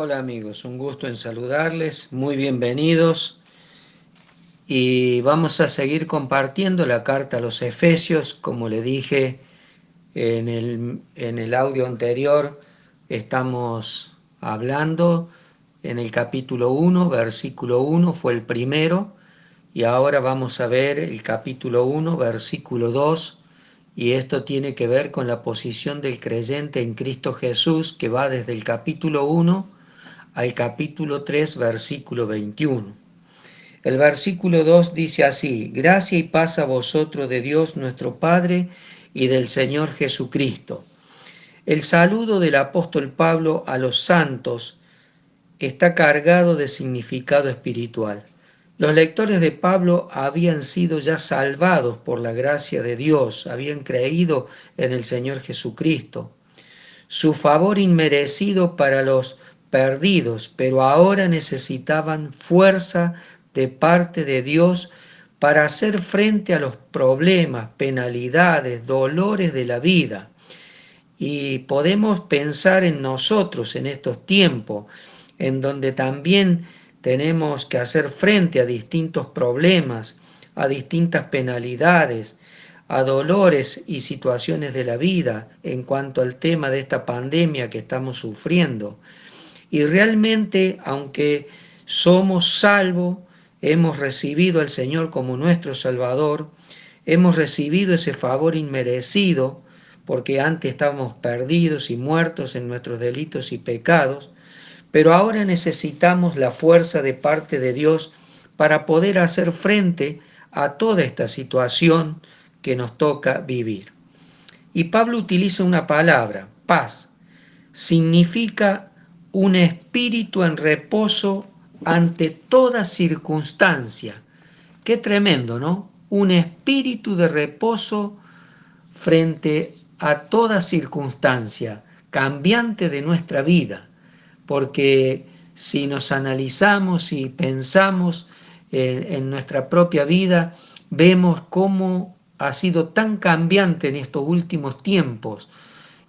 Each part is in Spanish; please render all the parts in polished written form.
Hola amigos, un gusto en saludarles, muy bienvenidos y vamos a seguir compartiendo la carta a los Efesios. Como le dije en el audio anterior, estamos hablando en el capítulo 1, versículo 1 fue el primero, y ahora vamos a ver el capítulo 1, versículo 2, y esto tiene que ver con la posición del creyente en Cristo Jesús, que va desde el capítulo 1 al capítulo 3, versículo 21. El versículo 2 dice así: gracia y paz a vosotros de Dios nuestro Padre y del Señor Jesucristo. El saludo del apóstol Pablo a los santos está cargado de significado espiritual. Los lectores de Pablo habían sido ya salvados por la gracia de Dios, habían creído en el Señor Jesucristo. Su favor inmerecido para los perdidos, pero ahora necesitaban fuerza de parte de Dios para hacer frente a los problemas, penalidades, dolores de la vida. Y podemos pensar en nosotros en estos tiempos, en donde también tenemos que hacer frente a distintos problemas, a distintas penalidades, a dolores y situaciones de la vida en cuanto al tema de esta pandemia que estamos sufriendo. Y realmente, aunque somos salvos, hemos recibido al Señor como nuestro Salvador, hemos recibido ese favor inmerecido, porque antes estábamos perdidos y muertos en nuestros delitos y pecados, pero ahora necesitamos la fuerza de parte de Dios para poder hacer frente a toda esta situación que nos toca vivir. Y Pablo utiliza una palabra, paz. Significa un espíritu en reposo ante toda circunstancia. Qué tremendo, ¿no? Un espíritu de reposo frente a toda circunstancia cambiante de nuestra vida, porque si nos analizamos y pensamos en nuestra propia vida, vemos cómo ha sido tan cambiante en estos últimos tiempos,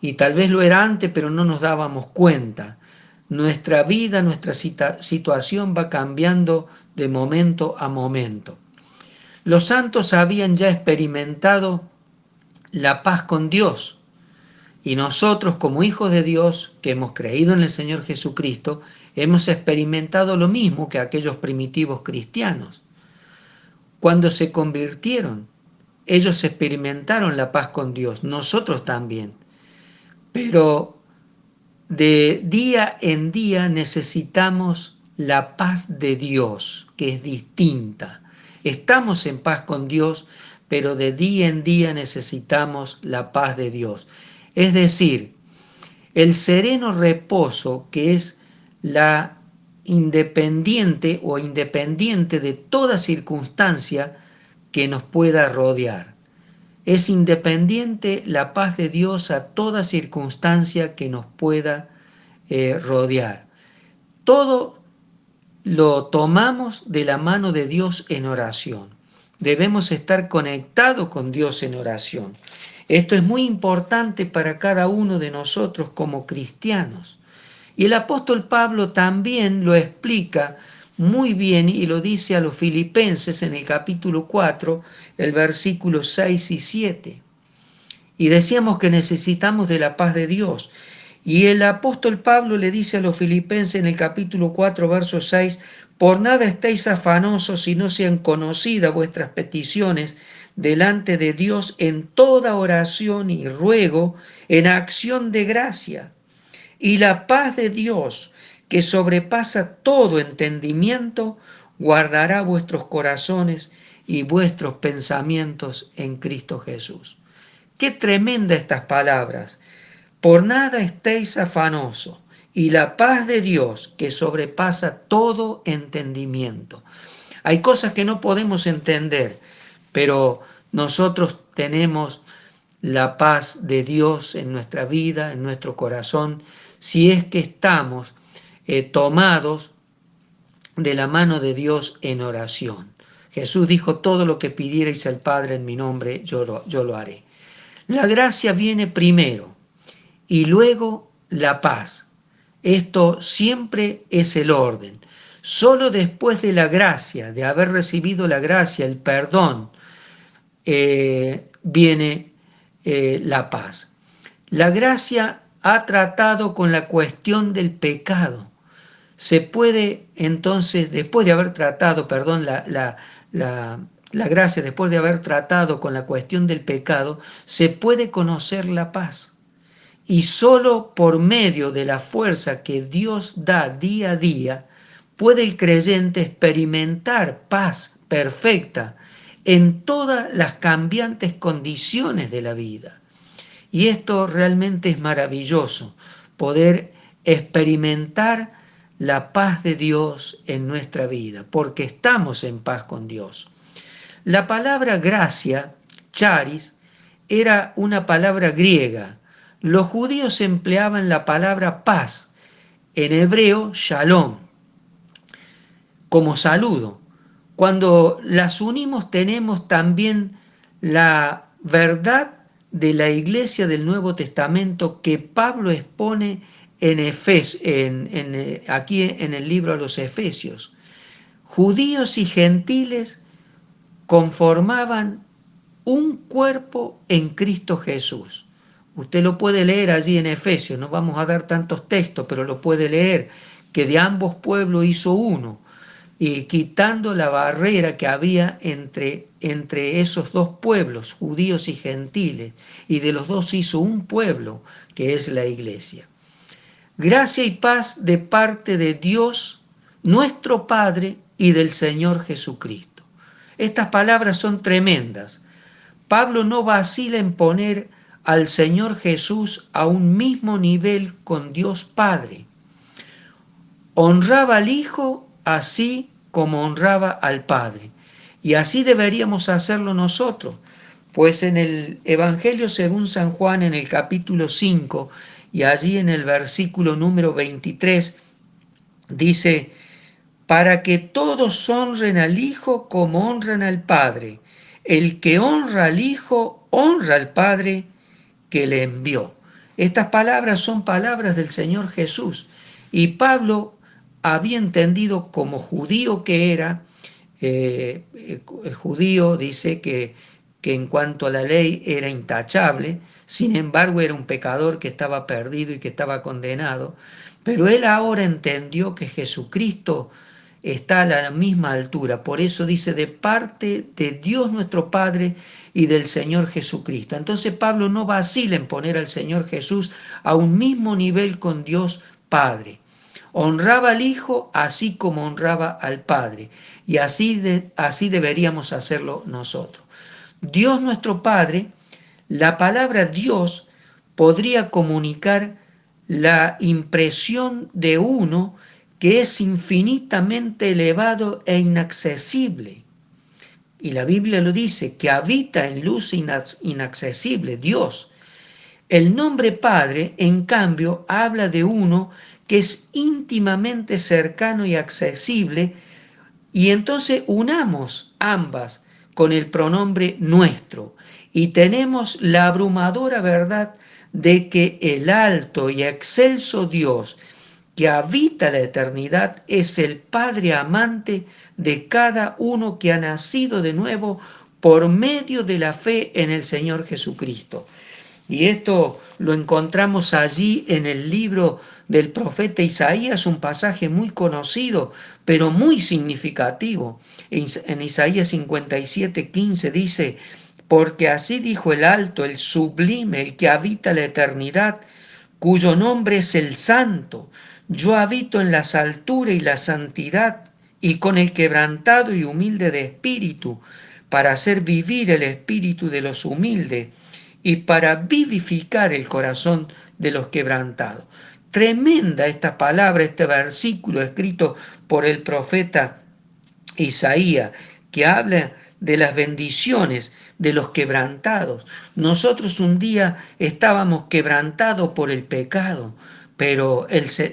y tal vez lo era antes, pero no nos dábamos cuenta. Nuestra vida, nuestra situación va cambiando de momento a momento. Los santos habían ya experimentado la paz con Dios, y nosotros, como hijos de Dios que hemos creído en el Señor Jesucristo, hemos experimentado lo mismo que aquellos primitivos cristianos. Cuando se convirtieron, ellos experimentaron la paz con Dios, nosotros también. Pero de día en día necesitamos la paz de Dios, que es distinta. Estamos en paz con Dios, pero de día en día necesitamos la paz de Dios. Es decir, el sereno reposo, que es la independiente o independiente de toda circunstancia que nos pueda rodear. Es independiente la paz de Dios a toda circunstancia que nos pueda rodear. Todo lo tomamos de la mano de Dios en oración. Debemos estar conectados con Dios en oración. Esto es muy importante para cada uno de nosotros como cristianos. Y el apóstol Pablo también lo explica muy bien y lo dice a los filipenses en el capítulo 4, el versículo 6 y 7. Y decíamos que necesitamos de la paz de Dios. Y el apóstol Pablo le dice a los filipenses en el capítulo 4, verso 6, por nada estéis afanosos si no sean conocidas vuestras peticiones delante de Dios en toda oración y ruego, en acción de gracia. Y la paz de Dios, que sobrepasa todo entendimiento, guardará vuestros corazones y vuestros pensamientos en Cristo Jesús. Qué tremenda estas palabras. Por nada estéis afanosos, y la paz de Dios, que sobrepasa todo entendimiento. Hay cosas que no podemos entender, pero nosotros tenemos la paz de Dios en nuestra vida, en nuestro corazón, si es que estamos tomados de la mano de Dios en oración. Jesús dijo, todo lo que pidierais al Padre en mi nombre, yo lo haré. La gracia viene primero y luego la paz. Esto siempre es el orden. Solo después de la gracia, de haber recibido la gracia, el perdón, viene la paz. La gracia ha tratado con la cuestión del pecado. Se puede entonces, después de haber tratado, perdón, la gracia, después de haber tratado con la cuestión del pecado, se puede conocer la paz. Y solo por medio de la fuerza que Dios da día a día, puede el creyente experimentar paz perfecta en todas las cambiantes condiciones de la vida. Y esto realmente es maravilloso, poder experimentar la paz de Dios en nuestra vida, porque estamos en paz con Dios. La palabra gracia, charis, era una palabra griega. Los judíos empleaban la palabra paz, en hebreo shalom, como saludo. Cuando las unimos tenemos también la verdad de la iglesia del Nuevo Testamento que Pablo expone aquí en el libro a los Efesios. Judíos y gentiles conformaban un cuerpo en Cristo Jesús. Usted lo puede leer allí en Efesios, no vamos a dar tantos textos, pero lo puede leer, que de ambos pueblos hizo uno, y quitando la barrera que había entre esos dos pueblos, judíos y gentiles, y de los dos hizo un pueblo, que es la iglesia. Gracia y paz de parte de Dios, nuestro Padre, y del Señor Jesucristo. Estas palabras son tremendas. Pablo no vacila en poner al Señor Jesús a un mismo nivel con Dios Padre. Honraba al Hijo así como honraba al Padre. Y así deberíamos hacerlo nosotros, pues en el Evangelio según San Juan, en el capítulo 5, y allí en el versículo número 23, dice: para que todos honren al Hijo como honran al Padre. El que honra al Hijo, honra al Padre que le envió. Estas palabras son palabras del Señor Jesús. Y Pablo había entendido, como judío que era, judío dice que en cuanto a la ley era intachable, sin embargo era un pecador que estaba perdido y que estaba condenado, pero él ahora entendió que Jesucristo está a la misma altura. Por eso dice: de parte de Dios nuestro Padre y del Señor Jesucristo. Entonces Pablo no vacila en poner al Señor Jesús a un mismo nivel con Dios Padre. Honraba al Hijo así como honraba al Padre. Y así deberíamos hacerlo nosotros. Dios nuestro Padre, la palabra Dios podría comunicar la impresión de uno que es infinitamente elevado e inaccesible. Y la Biblia lo dice, que habita en luz inaccesible, Dios. El nombre Padre, en cambio, habla de uno que es íntimamente cercano y accesible, y entonces unamos ambas con el pronombre nuestro, y tenemos la abrumadora verdad de que el alto y excelso Dios que habita la eternidad es el Padre amante de cada uno que ha nacido de nuevo por medio de la fe en el Señor Jesucristo. Y esto lo encontramos allí en el libro del profeta Isaías, un pasaje muy conocido, pero muy significativo. En Isaías 57:15 dice: porque así dijo el alto, el sublime, el que habita la eternidad, cuyo nombre es el Santo. Yo habito en las alturas y la santidad, y con el quebrantado y humilde de espíritu, para hacer vivir el espíritu de los humildes y para vivificar el corazón de los quebrantados. Tremenda esta palabra, este versículo escrito por el profeta Isaías, que habla de las bendiciones de los quebrantados. Nosotros un día estábamos quebrantados por el pecado, pero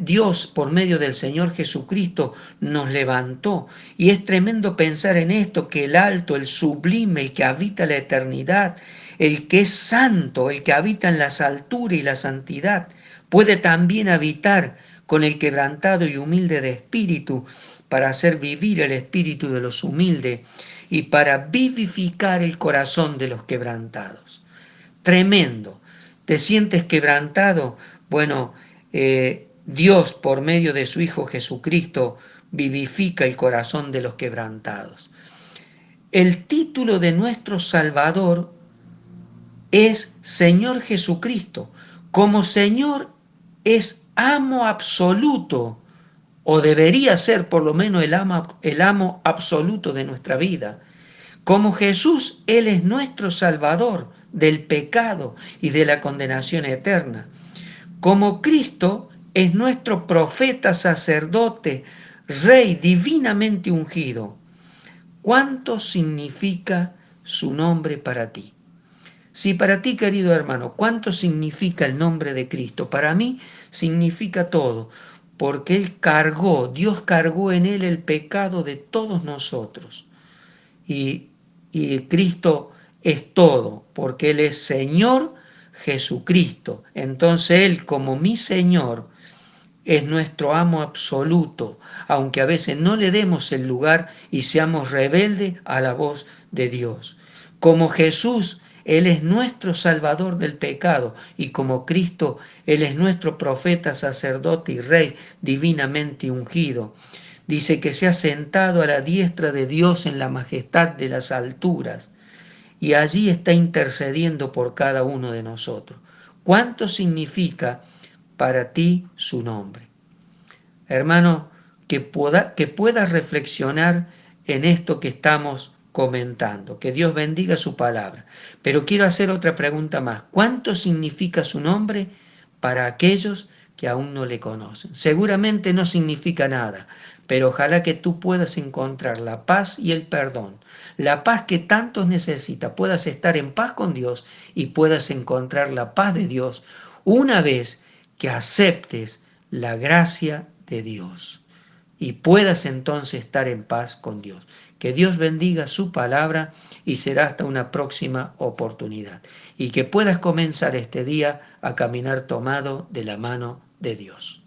Dios, por medio del Señor Jesucristo, nos levantó. Y es tremendo pensar en esto, que el alto, el sublime, el que habita la eternidad, el que es santo, el que habita en las alturas y la santidad, puede también habitar con el quebrantado y humilde de espíritu, para hacer vivir el espíritu de los humildes y para vivificar el corazón de los quebrantados. Tremendo. ¿Te sientes quebrantado? Bueno, Dios, por medio de su Hijo Jesucristo, vivifica el corazón de los quebrantados. El título de nuestro Salvador es Señor Jesucristo. Como Señor es amo absoluto, o debería ser por lo menos el amo absoluto de nuestra vida. Como Jesús, Él es nuestro Salvador del pecado y de la condenación eterna. Como Cristo es nuestro profeta, sacerdote, Rey divinamente ungido. ¿Cuánto significa su nombre para ti? Si para ti, querido hermano, ¿cuánto significa el nombre de Cristo? Para mí significa todo, porque Dios cargó en Él el pecado de todos nosotros. Y Cristo es todo, porque Él es Señor Jesucristo. Entonces Él, como mi Señor, es nuestro amo absoluto, aunque a veces no le demos el lugar y seamos rebeldes a la voz de Dios. Como Jesús, Él es nuestro Salvador del pecado, y como Cristo, Él es nuestro profeta, sacerdote y Rey divinamente ungido. Dice que se ha sentado a la diestra de Dios en la majestad de las alturas, y allí está intercediendo por cada uno de nosotros. ¿Cuánto significa para ti su nombre? Hermano, que puedas reflexionar en esto que estamos comentando. Que Dios bendiga su palabra. Pero quiero hacer otra pregunta más. ¿Cuánto significa su nombre para aquellos que aún no le conocen? Seguramente no significa nada, pero ojalá que tú puedas encontrar la paz y el perdón. La paz que tantos necesitas, puedas estar en paz con Dios y puedas encontrar la paz de Dios una vez que aceptes la gracia de Dios y puedas entonces estar en paz con Dios. Que Dios bendiga su palabra y será hasta una próxima oportunidad. Y que puedas comenzar este día a caminar tomado de la mano de Dios.